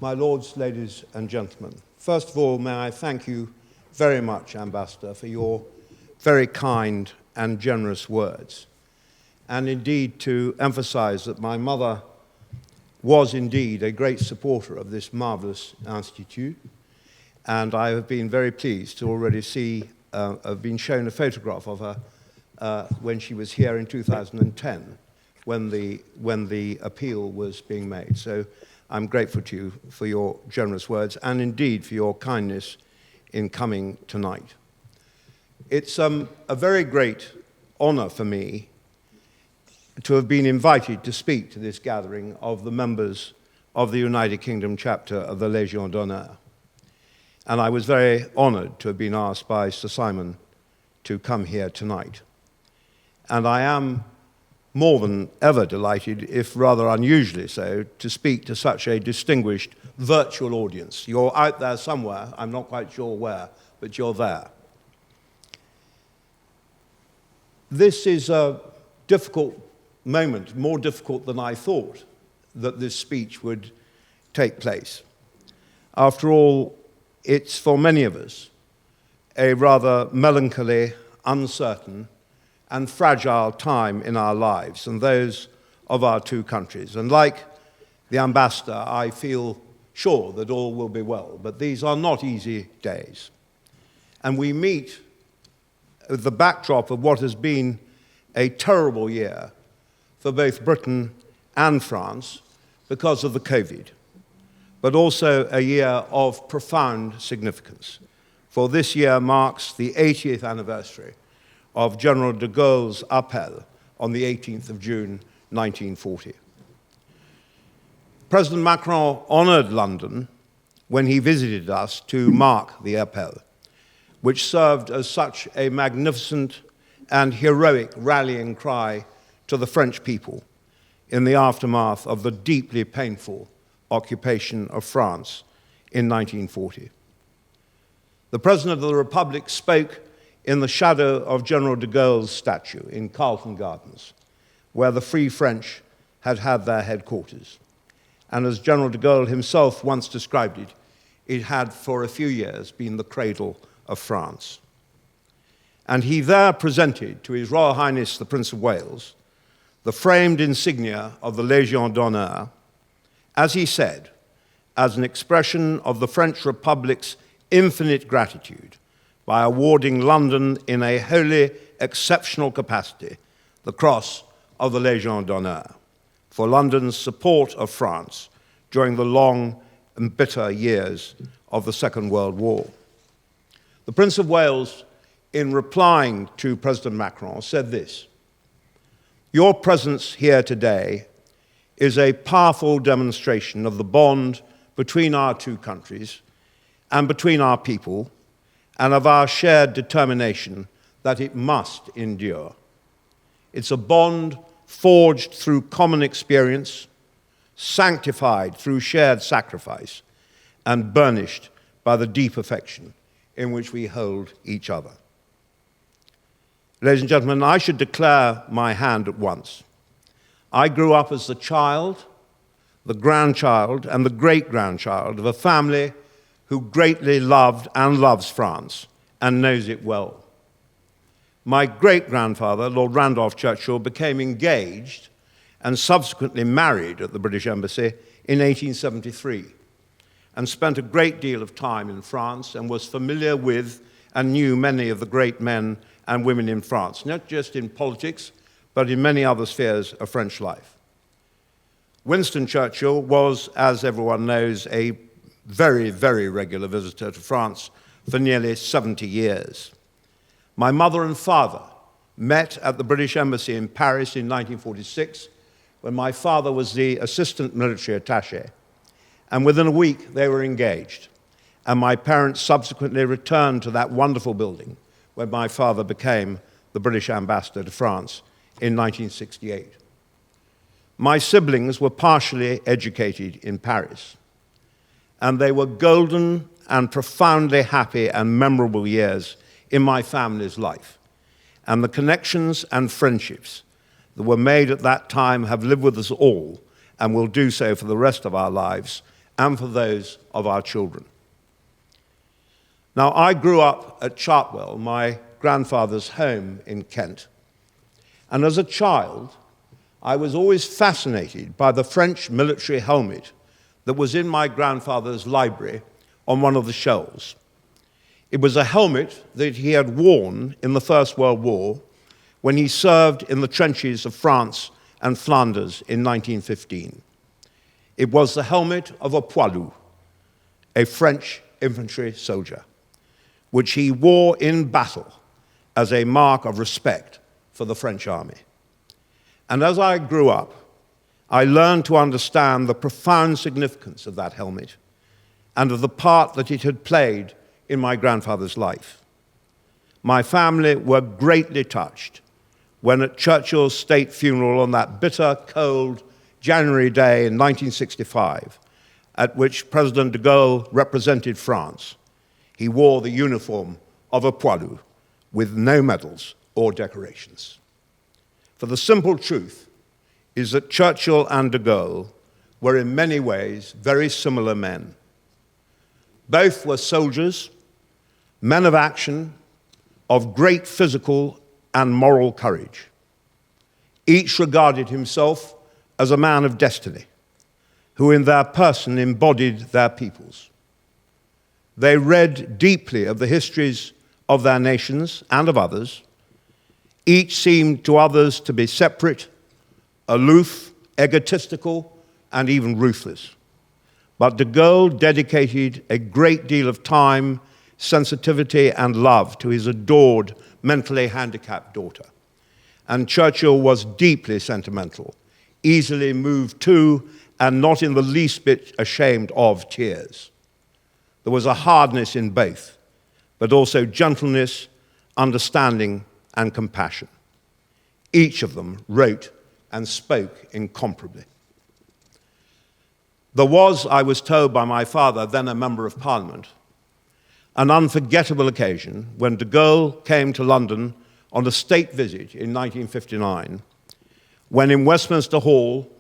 my lords, ladies and gentlemen. First of all, may I thank you very much, Ambassador, for your very kind and generous words, and indeed to emphasize that my mother was indeed a great supporter of this marvelous institute, and I have been very pleased to already see, I've been shown a photograph of her when she was here in 2010, when the appeal was being made. So I'm grateful to you for your generous words and indeed for your kindness in coming tonight. It's a very great honor for me to have been invited to speak to this gathering of the members of the United Kingdom chapter of the Légion d'honneur. And I was very honored to have been asked by Sir Simon to come here tonight. And I am more than ever delighted, if rather unusually so, to speak to such a distinguished virtual audience. You're out there somewhere, I'm not quite sure where, but you're there. This is a difficult moment, more difficult than I thought that this speech would take place. After all, it's for many of us a rather melancholy, uncertain, and fragile time in our lives and those of our two countries. And like the ambassador, I feel sure that all will be well, but these are not easy days. And we meet with the backdrop of what has been a terrible year for both Britain and France because of the COVID, but also a year of profound significance. For this year marks the 80th anniversary of General de Gaulle's appel on the 18th of June, 1940. President Macron honored London when he visited us to mark the appel, which served as such a magnificent and heroic rallying cry to the French people in the aftermath of the deeply painful occupation of France in 1940. The President of the Republic spoke in the shadow of General de Gaulle's statue in Carlton Gardens, where the Free French had had their headquarters. And as General de Gaulle himself once described it, it had for a few years been the cradle of France. And he there presented to His Royal Highness the Prince of Wales the framed insignia of the Légion d'honneur, as he said, as an expression of the French Republic's infinite gratitude by awarding London in a wholly exceptional capacity the Cross of the Légion d'honneur for London's support of France during the long and bitter years of the Second World War. The Prince of Wales, in replying to President Macron, said this: "Your presence here today is a powerful demonstration of the bond between our two countries and between our people, and of our shared determination that it must endure. It's a bond forged through common experience, sanctified through shared sacrifice, and burnished by the deep affection in which we hold each other." Ladies and gentlemen, I should declare my hand at once. I grew up as the child, the grandchild, and the great-grandchild of a family who greatly loved and loves France and knows it well. My great-grandfather, Lord Randolph Churchill, became engaged and subsequently married at the British Embassy in 1873 and spent a great deal of time in France and was familiar with and knew many of the great men and women in France, not just in politics, but in many other spheres of French life. Winston Churchill was, as everyone knows, a very, very regular visitor to France for nearly 70 years. My mother and father met at the British Embassy in Paris in 1946 when my father was the assistant military attaché, and within a week they were engaged. And my parents subsequently returned to that wonderful building when my father became the British ambassador to France in 1968. My siblings were partially educated in Paris, and they were golden and profoundly happy and memorable years in my family's life. And the connections and friendships that were made at that time have lived with us all and will do so for the rest of our lives and for those of our children. Now, I grew up at Chartwell, my grandfather's home in Kent, and as a child, I was always fascinated by the French military helmet that was in my grandfather's library on one of the shelves. It was a helmet that he had worn in the First World War when he served in the trenches of France and Flanders in 1915. It was the helmet of a poilu, a French infantry soldier, which he wore in battle as a mark of respect for the French army. And as I grew up, I learned to understand the profound significance of that helmet and of the part that it had played in my grandfather's life. My family were greatly touched when at Churchill's state funeral on that bitter, cold January day in 1965, at which President de Gaulle represented France, he wore the uniform of a poilu with no medals or decorations. For the simple truth is that Churchill and de Gaulle were in many ways very similar men. Both were soldiers, men of action, of great physical and moral courage. Each regarded himself as a man of destiny, who in their person embodied their peoples. They read deeply of the histories of their nations and of others. Each seemed to others to be separate, aloof, egotistical, and even ruthless. But de Gaulle dedicated a great deal of time, sensitivity, and love to his adored, mentally handicapped daughter. And Churchill was deeply sentimental, easily moved to, and not in the least bit ashamed of, tears. There was a hardness in both, but also gentleness, understanding, and compassion. Each of them wrote and spoke incomparably. There was, I was told by my father, then a member of Parliament, an unforgettable occasion when de Gaulle came to London on a state visit in 1959, when in Westminster Hall,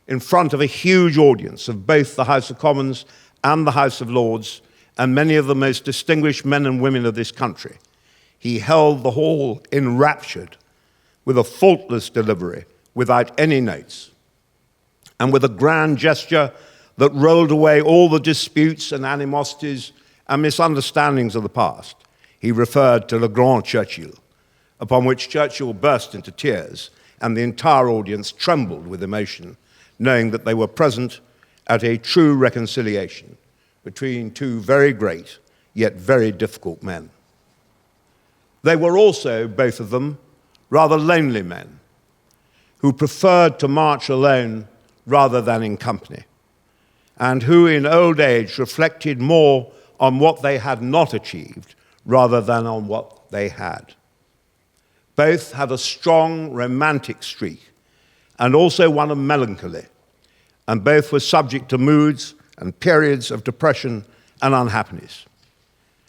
in front of a huge audience of both the House of Commons and the House of Lords, and many of the most distinguished men and women of this country, he held the hall enraptured with a faultless delivery, without any notes, and with a grand gesture that rolled away all the disputes and animosities and misunderstandings of the past. He referred to the Grand Churchill, upon which Churchill burst into tears, and the entire audience trembled with emotion, knowing that they were present at a true reconciliation between two very great, yet very difficult men. They were also, both of them, rather lonely men, who preferred to march alone rather than in company, and who in old age reflected more on what they had not achieved rather than on what they had. Both had a strong romantic streak and also one of melancholy, and both were subject to moods and periods of depression and unhappiness.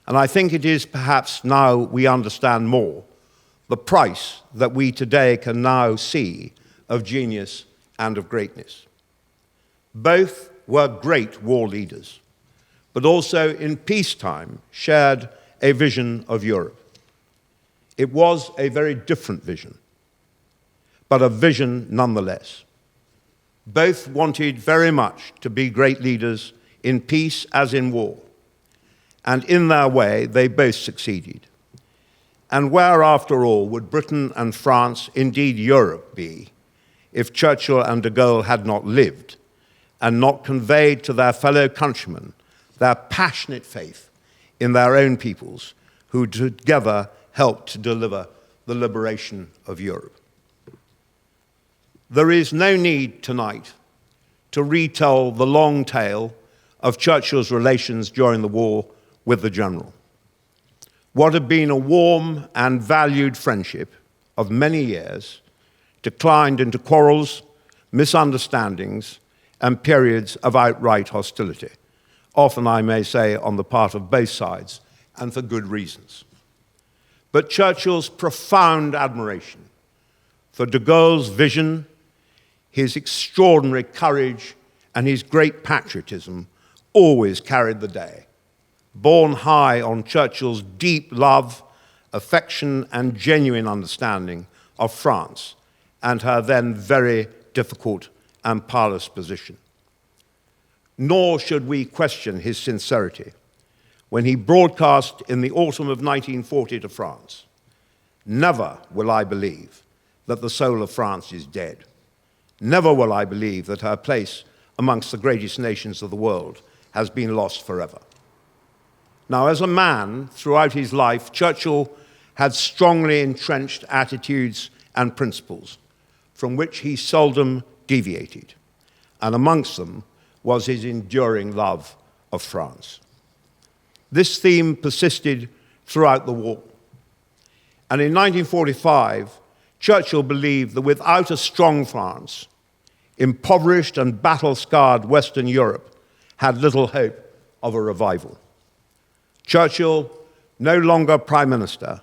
And I think it is perhaps now we understand more the price that we today can now see of genius and of greatness. Both were great war leaders, but also in peacetime shared a vision of Europe. It was a very different vision, but a vision nonetheless. Both wanted very much to be great leaders in peace as in war, and in their way they both succeeded. And where, after all, would Britain and France, indeed Europe, be if Churchill and de Gaulle had not lived and not conveyed to their fellow countrymen their passionate faith in their own peoples, who together helped to deliver the liberation of Europe? There is no need tonight to retell the long tale of Churchill's relations during the war with the general. What had been a warm and valued friendship of many years declined into quarrels, misunderstandings, and periods of outright hostility, often, I may say, on the part of both sides, and for good reasons. But Churchill's profound admiration for de Gaulle's vision, his extraordinary courage, and his great patriotism always carried the day, borne high on Churchill's deep love, affection, and genuine understanding of France and her then very difficult and parlous position. Nor should we question his sincerity when he broadcast in the autumn of 1940 to France, "Never will I believe that the soul of France is dead. Never will I believe that her place amongst the greatest nations of the world has been lost forever." Now, as a man, throughout his life, Churchill had strongly entrenched attitudes and principles from which he seldom deviated, and amongst them was his enduring love of France. This theme persisted throughout the war. And in 1945, Churchill believed that without a strong France, impoverished and battle-scarred Western Europe had little hope of a revival. Churchill, no longer Prime Minister,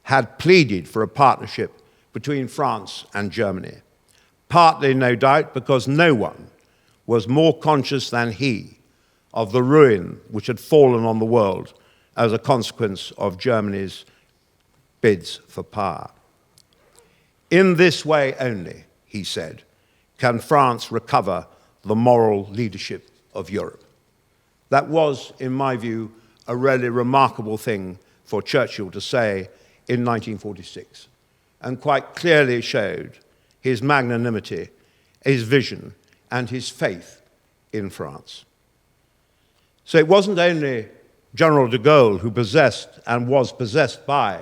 had pleaded for a partnership between France and Germany, partly, no doubt, because no one was more conscious than he of the ruin which had fallen on the world as a consequence of Germany's bids for power. In this way only, he said, can France recover the moral leadership of Europe. That was, in my view, a really remarkable thing for Churchill to say in 1946, and quite clearly showed his magnanimity, his vision, and his faith in France. So it wasn't only General de Gaulle who possessed and was possessed by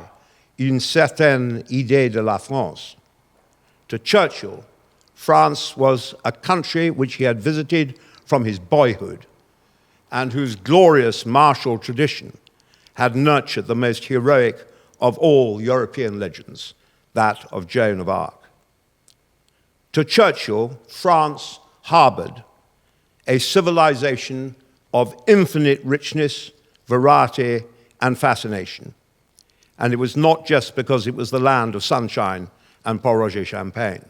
une certaine idée de la France. To Churchill, France was a country which he had visited from his boyhood and whose glorious martial tradition had nurtured the most heroic of all European legends, that of Joan of Arc. To Churchill, France harbored a civilization of infinite richness, variety, and fascination. And it was not just because it was the land of sunshine and Paul Roger champagne.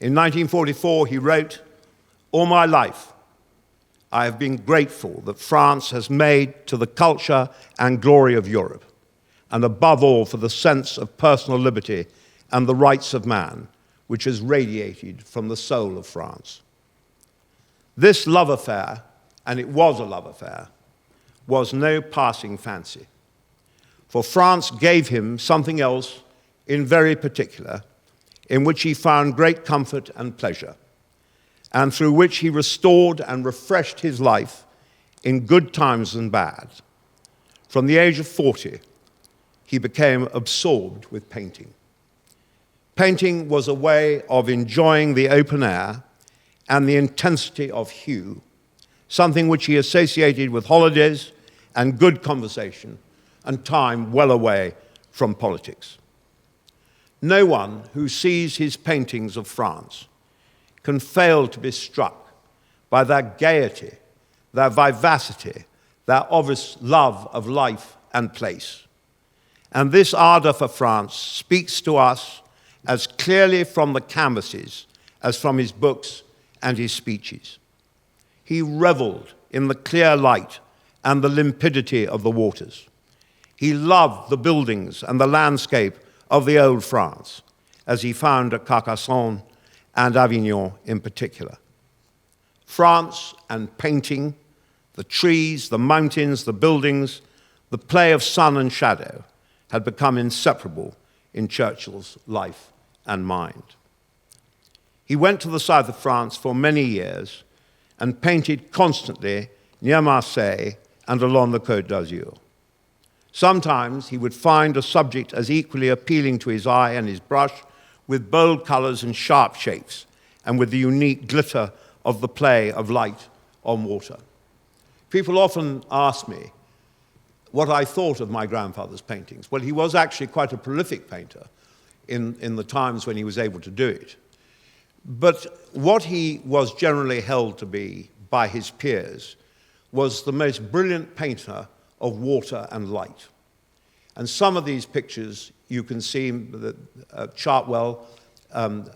In 1944, he wrote, "All my life, I have been grateful that France has made to the culture and glory of Europe, and above all for the sense of personal liberty and the rights of man, which has radiated from the soul of France." This love affair, and it was a love affair, was no passing fancy. For France gave him something else in very particular, in which he found great comfort and pleasure, and through which he restored and refreshed his life in good times and bad. From the age of 40, he became absorbed with painting. Painting was a way of enjoying the open air and the intensity of hue, something which he associated with holidays and good conversation and time well away from politics. No one who sees his paintings of France can fail to be struck by their gaiety, their vivacity, their obvious love of life and place. And this ardor for France speaks to us as clearly from the canvases as from his books and his speeches. He reveled in the clear light and the limpidity of the waters. He loved the buildings and the landscape of the old France, as he found at Carcassonne and Avignon in particular. France and painting, the trees, the mountains, the buildings, the play of sun and shadow had become inseparable in Churchill's life and mind. He went to the south of France for many years and painted constantly near Marseille and along the Côte d'Azur. Sometimes he would find a subject as equally appealing to his eye and his brush, with bold colors and sharp shapes, and with the unique glitter of the play of light on water. People often ask me what I thought of my grandfather's paintings. Well, he was actually quite a prolific painter in the times when he was able to do it. But what he was generally held to be by his peers was the most brilliant painter of water and light. And some of these pictures you can see at Chartwell and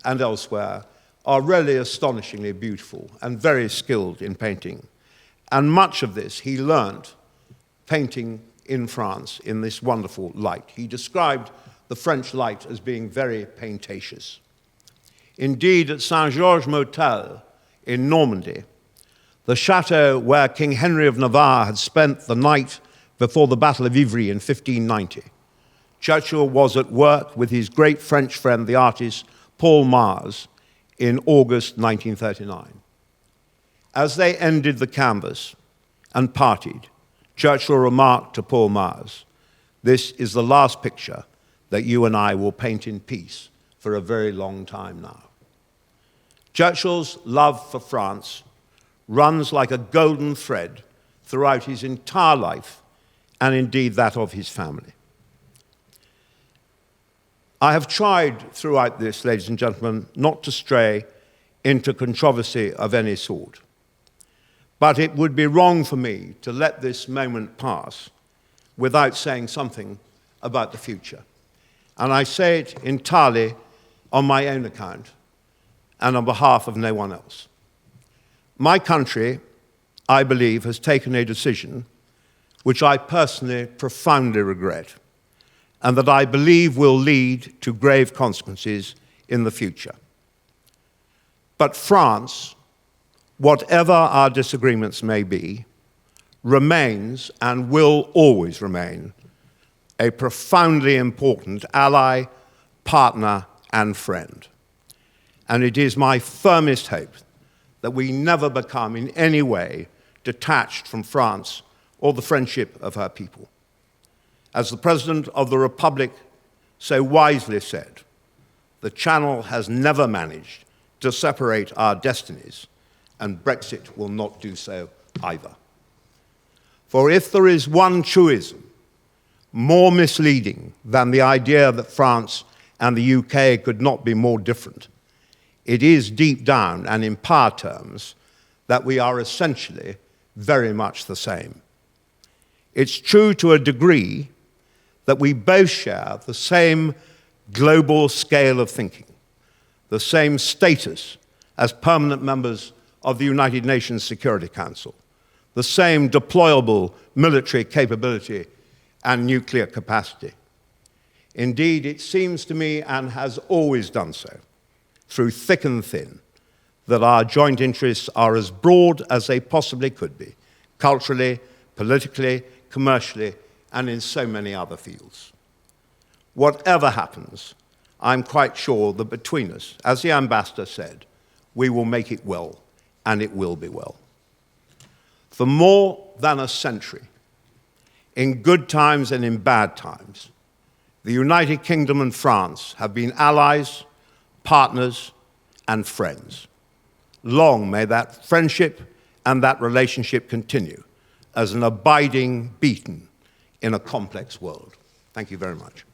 elsewhere are really astonishingly beautiful and very skilled in painting. And much of this he learnt painting in France in this wonderful light. He described the French light as being very paintaceous. Indeed, at Saint-Georges Motel in Normandy, the chateau where King Henry of Navarre had spent the night before the Battle of Ivry in 1590, Churchill was at work with his great French friend, the artist Paul Mars, in August 1939. As they ended the canvas and parted, Churchill remarked to Paul Mars, "This is the last picture that you and I will paint in peace for a very long time now." Churchill's love for France runs like a golden thread throughout his entire life, and indeed that of his family. I have tried throughout this, ladies and gentlemen, not to stray into controversy of any sort. But it would be wrong for me to let this moment pass without saying something about the future. And I say it entirely on my own account and on behalf of no one else. My country, I believe, has taken a decision which I personally profoundly regret, and that I believe will lead to grave consequences in the future. But France, whatever our disagreements may be, remains and will always remain a profoundly important ally, partner, and friend. And it is my firmest hope that we never become in any way detached from France or the friendship of her people. As the President of the Republic so wisely said, the Channel has never managed to separate our destinies, and Brexit will not do so either. For if there is one truism more misleading than the idea that France and the UK could not be more different, it is deep down and in power terms that we are essentially very much the same. It's true to a degree that we both share the same global scale of thinking, the same status as permanent members of the United Nations Security Council, the same deployable military capability and nuclear capacity. Indeed, it seems to me, and has always done so, through thick and thin, that our joint interests are as broad as they possibly could be, culturally, politically, commercially, and in so many other fields. Whatever happens, I'm quite sure that between us, as the ambassador said, we will make it well, and it will be well. For more than a century, in good times and in bad times, the United Kingdom and France have been allies, partners, and friends. Long may that friendship and that relationship continue as an abiding beacon in a complex world. Thank you very much.